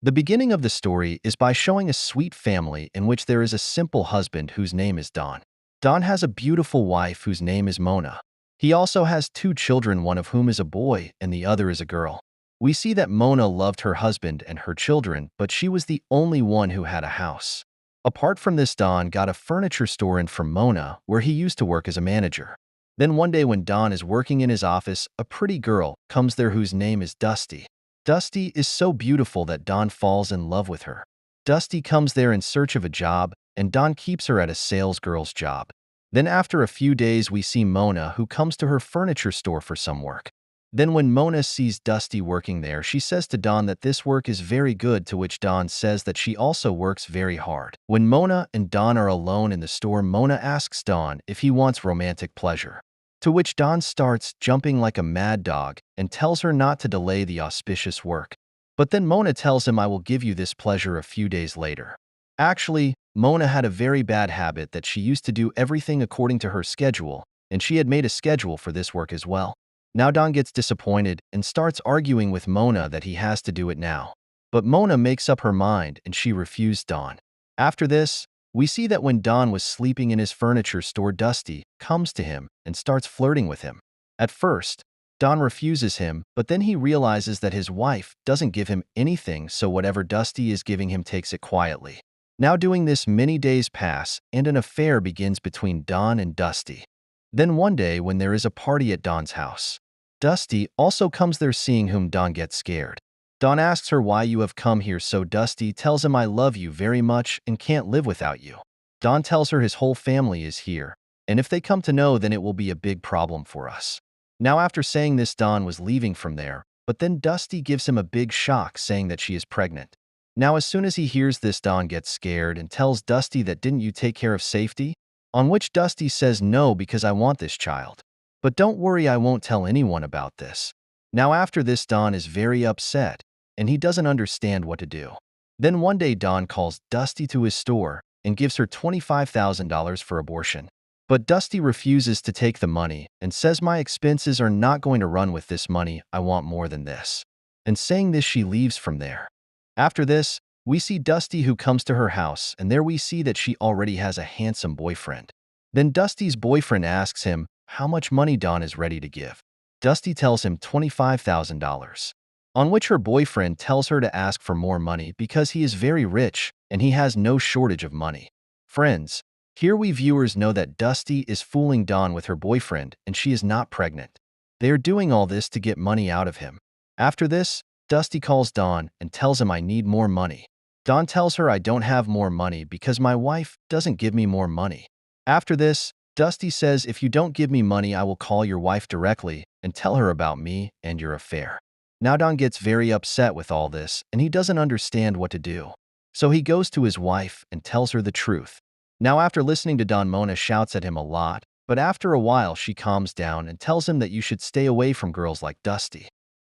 The beginning of the story is by showing a sweet family in which there is a simple husband whose name is Don. Don has a beautiful wife whose name is Mona. He also has two children, one of whom is a boy and the other is a girl. We see that Mona loved her husband and her children, but she was the only one who had a house. Apart from this, Don got a furniture store in from Mona, where he used to work as a manager. Then one day when Don is working in his office, a pretty girl comes there whose name is Dusty. Dusty is so beautiful that Don falls in love with her. Dusty comes there in search of a job, and Don keeps her at a salesgirl's job. Then after a few days we see Mona, who comes to her furniture store for some work. Then when Mona sees Dusty working there, she says to Don that this work is very good, to which Don says that she also works very hard. When Mona and Don are alone in the store, Mona asks Don if he wants romantic pleasure, to which Don starts jumping like a mad dog and tells her not to delay the auspicious work. But then Mona tells him, "I will give you this pleasure a few days later." Actually, Mona had a very bad habit that she used to do everything according to her schedule, and she had made a schedule for this work as well. Now Don gets disappointed and starts arguing with Mona that he has to do it now. But Mona makes up her mind and she refused Don. After this, we see that when Don was sleeping in his furniture store, Dusty comes to him and starts flirting with him. At first, Don refuses him, but then he realizes that his wife doesn't give him anything, so whatever Dusty is giving him takes it quietly. Now doing this, many days pass and an affair begins between Don and Dusty. Then one day when there is a party at Don's house, Dusty also comes there, seeing whom Don gets scared. Don asks her why you have come here, so Dusty tells him, "I love you very much and can't live without you." Don tells her his whole family is here, and if they come to know, then it will be a big problem for us. Now after saying this, Don was leaving from there, but then Dusty gives him a big shock, saying that she is pregnant. Now as soon as he hears this, Don gets scared and tells Dusty that, "Didn't you take care of safety?" On which Dusty says, "No, because I want this child. But don't worry, I won't tell anyone about this." Now after this, Don is very upset, and he doesn't understand what to do. Then one day Don calls Dusty to his store and gives her $25,000 for abortion. But Dusty refuses to take the money and says, "My expenses are not going to run with this money, I want more than this." And saying this, she leaves from there. After this, we see Dusty, who comes to her house, and there we see that she already has a handsome boyfriend. Then Dusty's boyfriend asks him how much money Don is ready to give. Dusty tells him $25,000, on which her boyfriend tells her to ask for more money because he is very rich and he has no shortage of money. Friends, here we viewers know that Dusty is fooling Don with her boyfriend and she is not pregnant. They are doing all this to get money out of him. After this, Dusty calls Don and tells him, "I need more money." Don tells her, "I don't have more money because my wife doesn't give me more money." After this, Dusty says, "If you don't give me money, I will call your wife directly and tell her about me and your affair." Now Don gets very upset with all this and he doesn't understand what to do. So he goes to his wife and tells her the truth. Now after listening to Don, Mona shouts at him a lot, but after a while she calms down and tells him that you should stay away from girls like Dusty.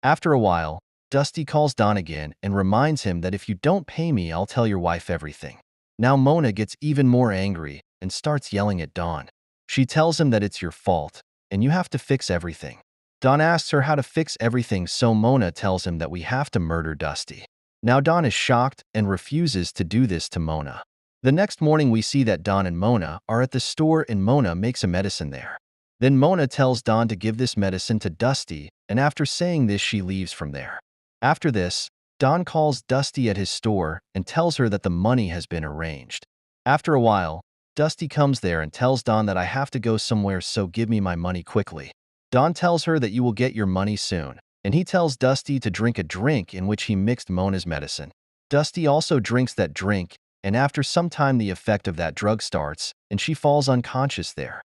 After a while, Dusty calls Don again and reminds him that, "If you don't pay me, I'll tell your wife everything." Now Mona gets even more angry and starts yelling at Don. She tells him that it's your fault and you have to fix everything. Don asks her how to fix everything, so Mona tells him that we have to murder Dusty. Now Don is shocked and refuses to do this to Mona. The next morning we see that Don and Mona are at the store and Mona makes a medicine there. Then Mona tells Don to give this medicine to Dusty, and after saying this she leaves from there. After this, Don calls Dusty at his store and tells her that the money has been arranged. After a while, Dusty comes there and tells Don that, "I have to go somewhere, so give me my money quickly." Don tells her that you will get your money soon, and he tells Dusty to drink a drink in which he mixed Mona's medicine. Dusty also drinks that drink, and after some time the effect of that drug starts, and she falls unconscious there.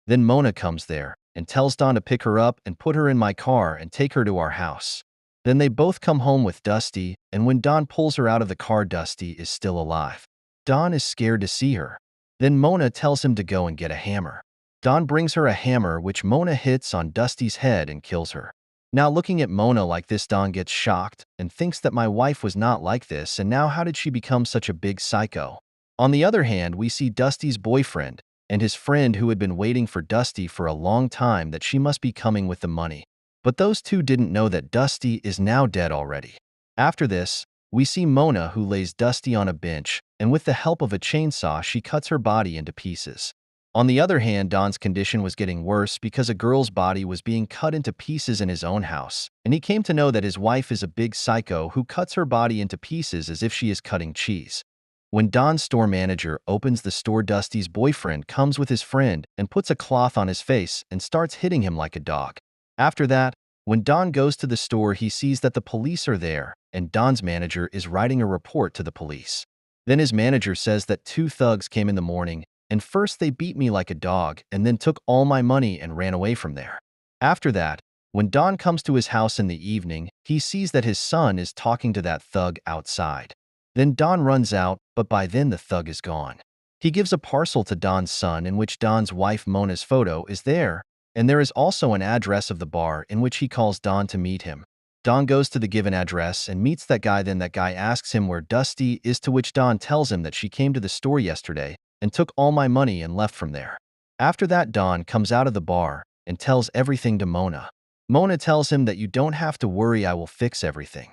Then Mona comes there and tells Don to pick her up and put her in my car and take her to our house. Then they both come home with Dusty, and when Don pulls her out of the car, Dusty is still alive. Don is scared to see her. Then Mona tells him to go and get a hammer. Don brings her a hammer, which Mona hits on Dusty's head and kills her. Now looking at Mona like this, Don gets shocked and thinks that my wife was not like this, and now how did she become such a big psycho? On the other hand, we see Dusty's boyfriend and his friend who had been waiting for Dusty for a long time, that she must be coming with the money. But those two didn't know that Dusty is now dead already. After this, we see Mona, who lays Dusty on a bench, and with the help of a chainsaw she cuts her body into pieces. On the other hand, Don's condition was getting worse because a girl's body was being cut into pieces in his own house, and he came to know that his wife is a big psycho who cuts her body into pieces as if she is cutting cheese. When Don's store manager opens the store, Dusty's boyfriend comes with his friend and puts a cloth on his face and starts hitting him like a dog. After that, when Don goes to the store, he sees that the police are there, and Don's manager is writing a report to the police. Then his manager says that two thugs came in the morning, and first they beat me like a dog and then took all my money and ran away from there. After that, when Don comes to his house in the evening, he sees that his son is talking to that thug outside. Then Don runs out, but by then the thug is gone. He gives a parcel to Don's son in which Don's wife Mona's photo is there, and there is also an address of the bar in which he calls Don to meet him. Don goes to the given address and meets that guy. Then that guy asks him where Dusty is, to which Don tells him that she came to the store yesterday and took all my money and left from there. After that, Don comes out of the bar and tells everything to Mona. Mona tells him that you don't have to worry, I will fix everything.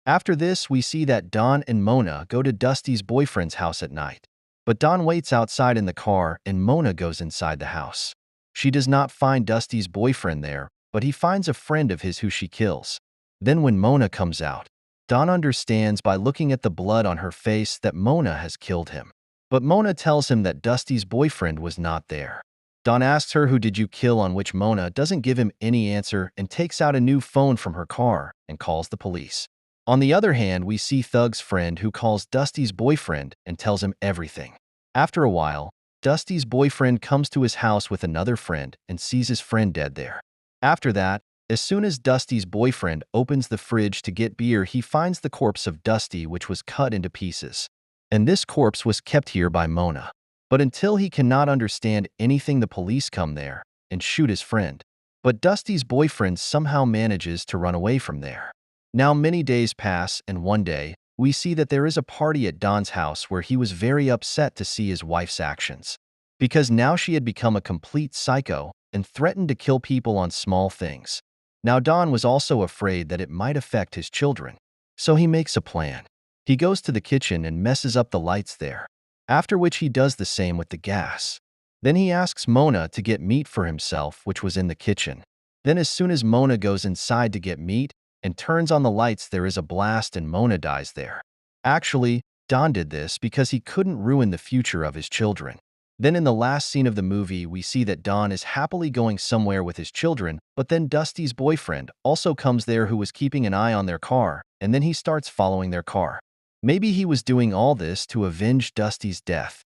After this, we see that Don and Mona go to Dusty's boyfriend's house at night. But Don waits outside in the car and Mona goes inside the house. She does not find Dusty's boyfriend there, but he finds a friend of his who she kills. Then when Mona comes out, Don understands by looking at the blood on her face that Mona has killed him. But Mona tells him that Dusty's boyfriend was not there. Don asks her, who did you kill, on which Mona doesn't give him any answer and takes out a new phone from her car and calls the police. On the other hand, we see Thug's friend who calls Dusty's boyfriend and tells him everything. After a while, Dusty's boyfriend comes to his house with another friend and sees his friend dead there. After that, as soon as Dusty's boyfriend opens the fridge to get beer, he finds the corpse of Dusty, which was cut into pieces. And this corpse was kept here by Mona. But until he cannot understand anything, the police come there and shoot his friend. But Dusty's boyfriend somehow manages to run away from there. Now many days pass, and one day, we see that there is a party at Don's house where he was very upset to see his wife's actions. Because now she had become a complete psycho and threatened to kill people on small things. Now Don was also afraid that it might affect his children. So he makes a plan. He goes to the kitchen and messes up the lights there, after which he does the same with the gas. Then he asks Mona to get meat for himself, which was in the kitchen. Then as soon as Mona goes inside to get meat and turns on the lights, there is a blast and Mona dies there. Actually, Don did this because he couldn't ruin the future of his children. Then in the last scene of the movie, we see that Don is happily going somewhere with his children, but then Dusty's boyfriend also comes there, who was keeping an eye on their car, and then he starts following their car. Maybe he was doing all this to avenge Dusty's death.